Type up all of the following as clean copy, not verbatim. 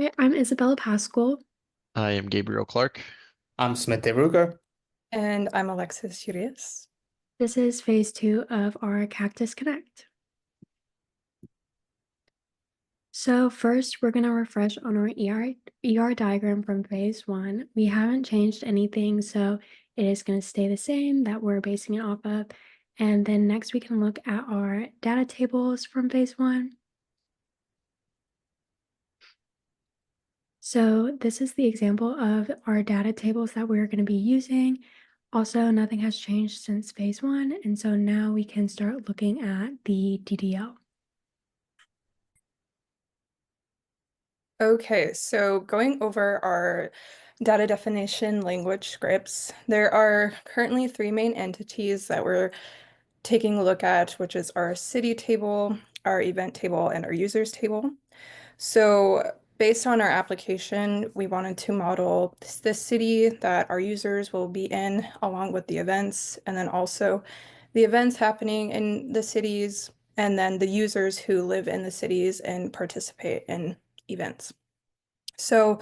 Hi, I'm Isabella Pascal. I am Gabriel Clark. I'm Smith Ruger. And I'm Alexis Urias. This is phase 2 of our Cactus Connect. So first, we're going to refresh on our ER diagram from phase 1. We haven't changed anything, so it is going to stay the same that we're basing it off of. And then next, we can look at our data tables from phase 1. So this is the example of our data tables that we're going to be using. Also, nothing has changed since phase 1, and so now we can start looking at the DDL. Okay, so going over our data definition language scripts, there are currently three main entities that we're taking a look at, which is our city table, our event table, and our users table. So based on our application, we wanted to model the city that our users will be in along with the events, and then also the events happening in the cities, and then the users who live in the cities and participate in events. So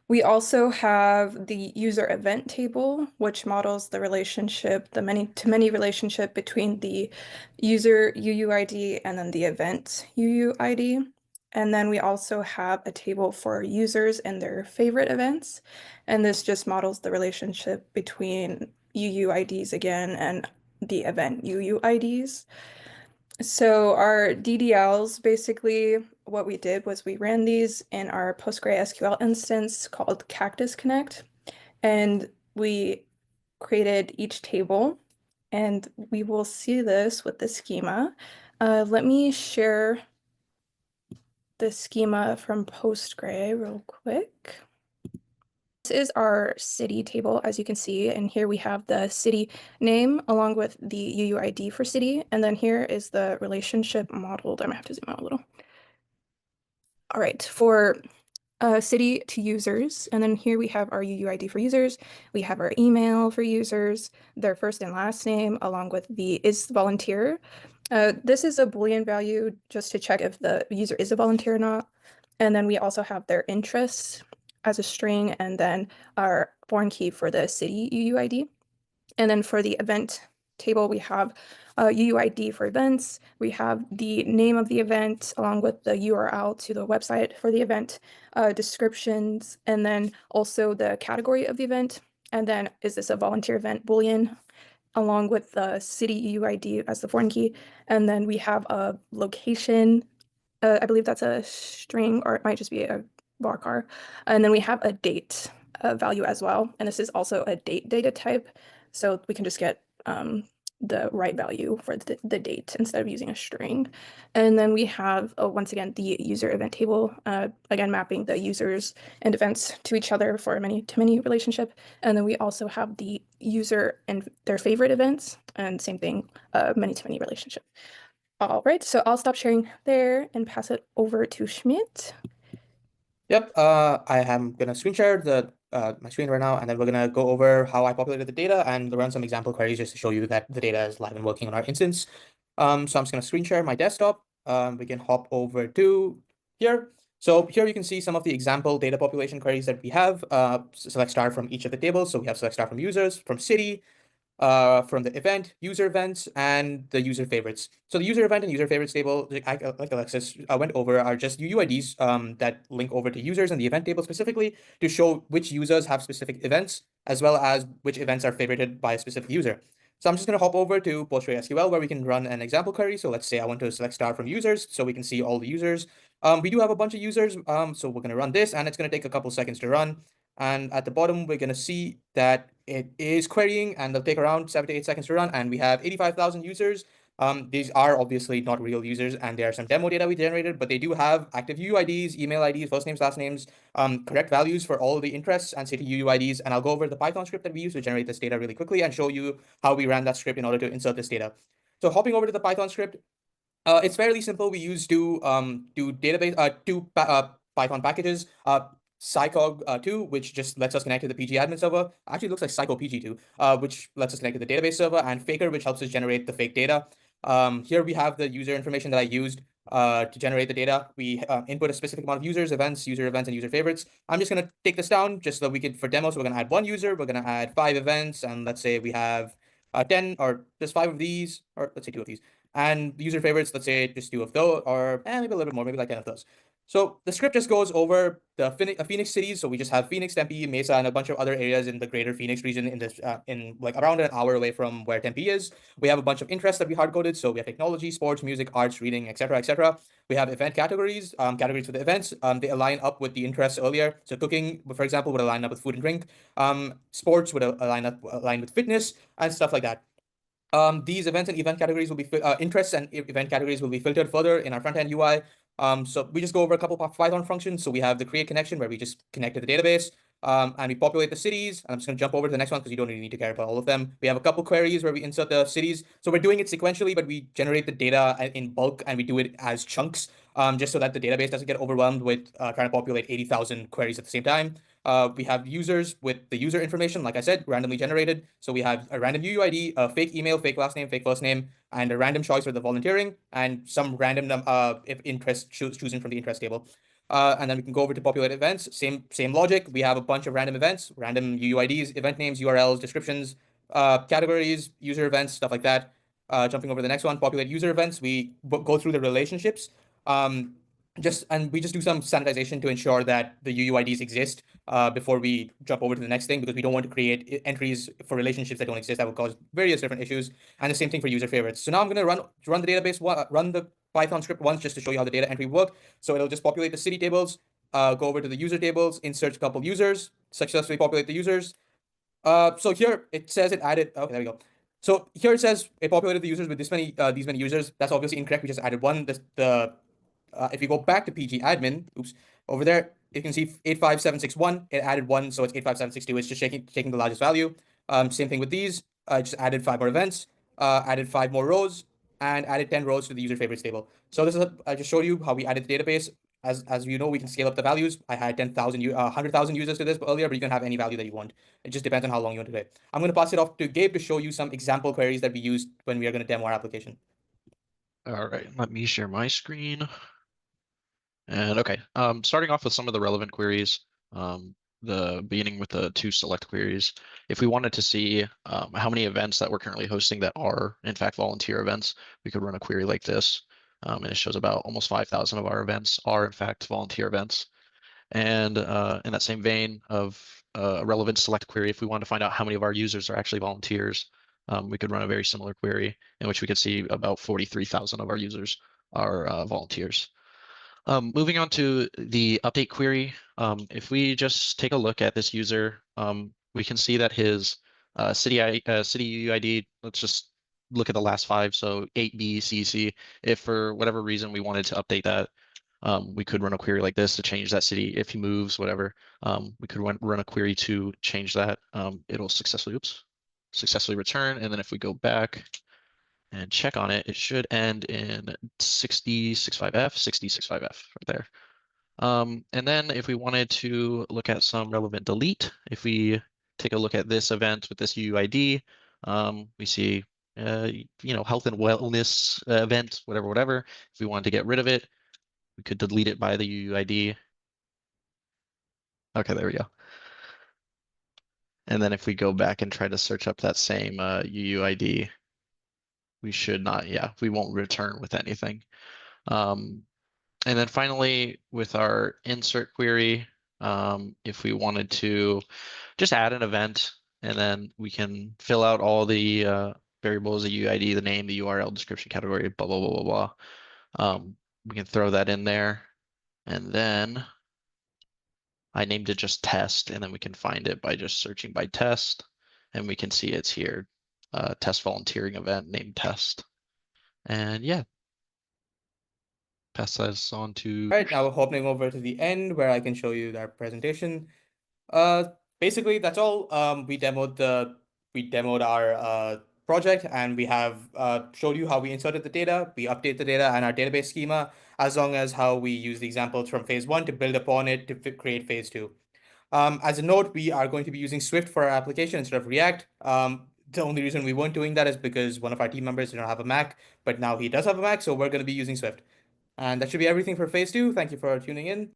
we also have the user event table, which models the relationship, the many-to-many relationship between the user UUID and then the event UUID. And then we also have a table for users and their favorite events. And this just models the relationship between UUIDs again and the event UUIDs. So our DDLs, basically what we did was we ran these in our PostgreSQL instance called CactusConnect, and we created each table, and we will see this with the schema. Let me share the schema from Postgre real quick. This is our city table, as you can see, and here we have the city name along with the UUID for city, and then here is the relationship modeled. I'm gonna have to zoom out a little. All right, for city to users, and then here we have our UUID for users, we have our email for users, their first and last name, along with the is volunteer. This is a Boolean value just to check if the user is a volunteer or not. And then we also have their interests as a string, and then our foreign key for the city UUID. And then for the event table, we have UUID for events. We have the name of the event along with the URL to the website for the event, descriptions, and then also the category of the event. And then is this a volunteer event Boolean along with the city UUID as the foreign key. And then we have a location. I believe that's a string, or it might just be a varchar. And then we have a date value as well. And this is also a date data type. So we can just get the right value for the date instead of using a string. And then we have, once again, the user event table, again, mapping the users and events to each other for a many-to-many relationship. And then we also have the user and their favorite events, and same thing, many-to-many relationship. All right, so I'll stop sharing there and pass it over to Schmidt. Yep, I am gonna screen share my screen right now, and then we're gonna go over how I populated the data and run some example queries just to show you that the data is live and working on our instance. So I'm just gonna screen share my desktop. We can hop over to here. So here you can see some of the example data population queries that we have. Select star from each of the tables. So we have select star from users, from city, from the event, user events, and the user favorites. So the user event and user favorites table, like Alexis went over, are just UUIDs that link over to users in the event table specifically to show which users have specific events, as well as which events are favorited by a specific user. So I'm just going to hop over to PostgreSQL where we can run an example query. So let's say I want to select star from users so we can see all the users. We do have a bunch of users, so we're going to run this, and it's going to take a couple seconds to run. And at the bottom, we're going to see that it is querying, and it'll take around 7 to 8 seconds to run. And we have 85,000 users. These are obviously not real users, and there are some demo data we generated, but they do have active UUIDs, email IDs, first names, last names, correct values for all the interests and city UUIDs. And I'll go over the Python script that we use to generate this data really quickly and show you how we ran that script in order to insert this data. So hopping over to the Python script, it's fairly simple. We use two Python packages. Scicog2, which just lets us connect to the PG admin server. Actually, it looks like PG2, which lets us connect to the database server, and Faker, which helps us generate the fake data. Here we have the user information that I used to generate the data. We input a specific amount of user events, and user favorites. I'm just going to take this down just so that we could, for demos, we're going to add one user, we're going to add 5 events, and let's say we have 10 or just 5 of these, or let's say 2 of these. And user favorites, let's say just 2 of those, or maybe a little bit more, maybe like 10 of those. So the script just goes over the Phoenix cities. So we just have Phoenix, Tempe, Mesa, and a bunch of other areas in the greater Phoenix region in this in like around an hour away from where Tempe is. We have a bunch of interests that we hard coded. So we have technology, sports, music, arts, reading, etc., etc. We have event categories, categories for the events. They align up with the interests earlier. So cooking, for example, would align up with food and drink. Sports would align with fitness and stuff like that. These events and event categories will be interests and event categories will be filtered further in our front end UI. So we just go over a couple of Python functions. So we have the create connection where we just connect to the database. And we populate the cities. I'm just going to jump over to the next one because you don't really need to care about all of them. We have a couple queries where we insert the cities. So we're doing it sequentially, but we generate the data in bulk and we do it as chunks, just so that the database doesn't get overwhelmed with trying to populate 80,000 queries at the same time. We have users with the user information, like I said, randomly generated. So we have a random UUID, a fake email, fake last name, fake first name, and a random choice for the volunteering, and some random if interest chosen from the interest table. And then we can go over to populate events. Same logic. We have a bunch of random events, random UUIDs, event names, URLs, descriptions, categories, user events, stuff like that. Jumping over the next one, populate user events. We go through the relationships. We just do some sanitization to ensure that the UUIDs exist before we jump over to the next thing, because we don't want to create entries for relationships that don't exist that will cause various different issues. And the same thing for user favorites. So now I'm going to run the database, run the Python script once just to show you how the data entry work. So it'll just populate the city tables, go over to the user tables, insert a couple users, successfully populate the users. So here it says it added. Okay, there we go. So here it says it populated the users with these many users. That's obviously incorrect. We just added one. If you go back to PG admin, oops, over there, you can see 85761. It added one, so it's 85762. It's just taking the largest value. Same thing with these. Just added 5 more events, added 5 more rows, and added 10 rows to the user favorites table. So I just showed you how we added the database. As you know, we can scale up the values. I had 100,000 users to this earlier, but you can have any value that you want. It just depends on how long you want to do it. I'm going to pass it off to Gabe to show you some example queries that we used when we are going to demo our application. All right, let me share my screen. And okay, starting off with some of the relevant queries, the beginning with the 2 select queries. If we wanted to see how many events that we're currently hosting that are in fact volunteer events, we could run a query like this. And it shows about almost 5,000 of our events are in fact volunteer events. And in that same vein of a relevant select query, if we want to find out how many of our users are actually volunteers, we could run a very similar query in which we could see about 43,000 of our users are volunteers. Moving on to the update query, if we just take a look at this user, we can see that his city UUID, let's just look at the last 5, so 8BCC. If for whatever reason we wanted to update that, we could run a query like this to change that city. If he moves, whatever, we could run a query to change that. It'll successfully return. And then if we go back and check on it, it should end in 6065F right there. And then if we wanted to look at some relevant delete, if we take a look at this event with this UUID, we see, health and wellness event, whatever. If we wanted to get rid of it, we could delete it by the UUID. Okay, there we go. And then if we go back and try to search up that same UUID, we should not, we won't return with anything. And then finally, with our insert query, if we wanted to just add an event, and then we can fill out all the variables, the UID, the name, the URL, description, category, blah, blah, blah, blah, blah. We can throw that in there. And then I named it just test, and then we can find it by just searching by test. And we can see it's here, test volunteering event named test. And yeah, pass this on to. All right, now we're hopping over to the end where I can show you our presentation. Basically that's all. We demoed our project, and we have showed you how we inserted the data, we update the data and our database schema, as long as how we use the examples from phase 1 to build upon it to create phase 2. As a note, we are going to be using Swift for our application instead of React. The only reason we weren't doing that is because one of our team members did not have a Mac, but now he does have a Mac, so we're going to be using Swift. And that should be everything for phase 2. Thank you for tuning in.